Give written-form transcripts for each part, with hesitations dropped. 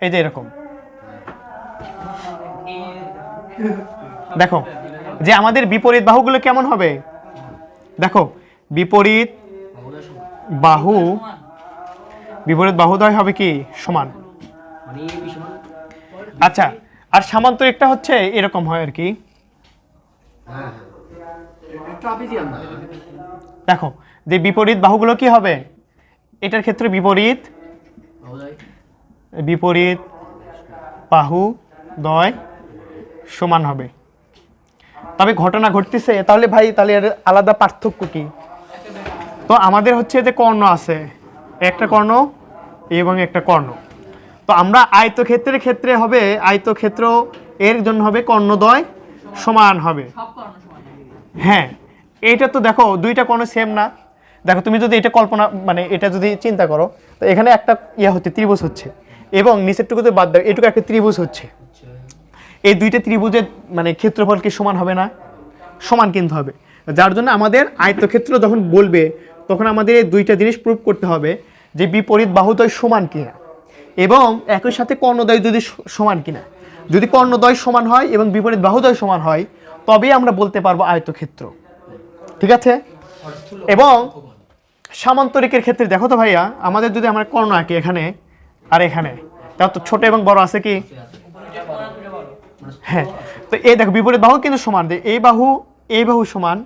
এই যে এরকম দেখো যে আমাদের বিপরীত বাহুগুলো কেমন হবে, দেখো বিপরীত বাহুদ্বয় হবে কি সমান। আচ্ছা, আর সামান্তরিকটা হচ্ছে এরকম হয় আর কি। দেখো যে বিপরীত বাহুগুলো কি হবে, এটার ক্ষেত্রে বিপরীত বাহুদ্বয় সমান হবে। তবে ঘটনা ঘটতেছে তাহলে ভাই, তাহলে এর আলাদা পার্থক্য কি? তো আমাদের হচ্ছে যে কর্ণ আছে, একটা কর্ণ এবং একটা কর্ণ। তো আমরা আয়তক্ষেত্রের ক্ষেত্রে হবে, আয়তক্ষেত্র এর জন্য হবে কর্ণদ্বয় সমান হবে। হ্যাঁ, এইটা তো দেখো দুইটা কর্ণ সেম না। দেখো তুমি যদি এটা কল্পনা মানে এটা যদি চিন্তা করো, তো এখানে একটা হচ্ছে ত্রিভুজ হচ্ছে এবং নিচেরটুকুতে বাদ দাও এটুকু একটা ত্রিভুজ হচ্ছে। এই দুইটা ত্রিভুজের মানে ক্ষেত্রফল কি সমান হবে না? সমান কিন্তু হবে। যার জন্য আমাদের আয়তক্ষেত্র যখন বলবে তখন আমাদের এই দুইটা জিনিস প্রুভ করতে হবে যে বিপরীত বাহুদ্বয় সমান কিনা এবং একই সাথে কর্ণদ্বয় যদি সমান কিনা। যদি কর্ণদ্বয় সমান হয় এবং বিপরীত বাহুদ্বয় সমান হয় তবেই আমরা বলতে পারবো আয়তক্ষেত্র। ঠিক আছে? এবং সামান্তরিকের ক্ষেত্রে দেখো তো ভাইয়া, আমাদের যদি আমরা কর্ণ আঁকি এখানে আর এখানে, তাও তো ছোট এবং বড় আছে কি? হ্যাঁ, তো এই দেখো বিপরীত বাহু কিন্তু সমান, এই বাহু সমান,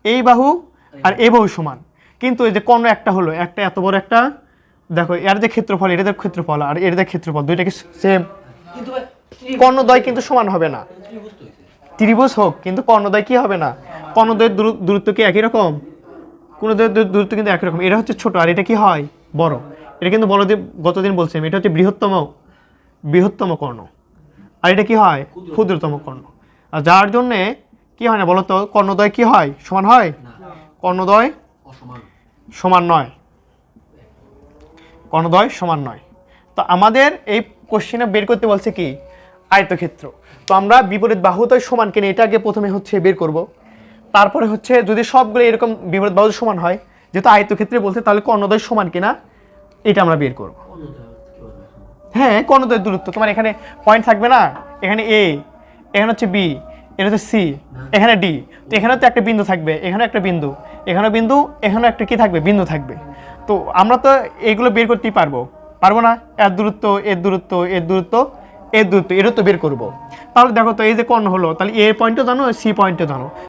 এই বাহু আর এই বাহু সমান, কিন্তু এই যে কর্ণ একটা হলো, একটা এত বড় একটা, দেখো এর যে ক্ষেত্রফল, এর যে ক্ষেত্রফল আর এর যে ক্ষেত্রফল দুইটা কি সেম? কর্ণদ্বয় কিন্তু সমান হবে না। ত্রিভুজ হোক কিন্তু কর্ণদ্বয় কি হবে না? কর্ণদ্বয়ের দূরত্ব কি একই রকম? কোনো দূরত্ব কিন্তু একই রকম। এটা হচ্ছে ছোট আর এটা কি হয় বড়। এটা কিন্তু বড়, গতদিন বলছিলাম এটা হচ্ছে বৃহত্তম কর্ণ আর এটা কি হয় ক্ষুদ্রতম কর্ণ। আর যার জন্যে কি হয় না বলতো, কর্ণদ্বয় কি হয় সমান হয়? কর্ণদ্বয় সমান নয়, কর্ণদ্বয় সমান নয়। তো আমাদের এই কোশ্চেনে বের করতে বলছে কি আয়তক্ষেত্র। তো আমরা বিপরীত বাহুদ্বয় সমান কিনা এটা আগে প্রথমে হচ্ছে বের করব, তারপরে হচ্ছে যদি সবগুলো এরকম বিপরীত বাহু সমান হয়, যেহেতু আয়তক্ষেত্রে বলছে তাহলে কর্ণদ্বয় সমান কিনা এটা আমরা বের করব। হ্যাঁ, কর্ণদ্বয়ের দূরত্ব তোমার এখানে পয়েন্ট থাকবে না, এখানে এ, এখানে হচ্ছে বি, এটা হচ্ছে সি, এখানে ডি, তো এখানে তো একটা বিন্দু থাকবে, এখানে একটা বিন্দু, এখানে বিন্দু, এখানে একটা কি থাকবে বিন্দু থাকবে। তো আমরা তো এগুলো বের করতেই পারবো না? এর দূরত্ব, এর দূরত্ব, এর দূরত্ব, এর দূরত্ব, এরও তো বের করবো। তাহলে দেখো তো এই যে কর্ণ হলো, তাহলে এ পয়েন্টও জানো, সি পয়েন্টও জানো।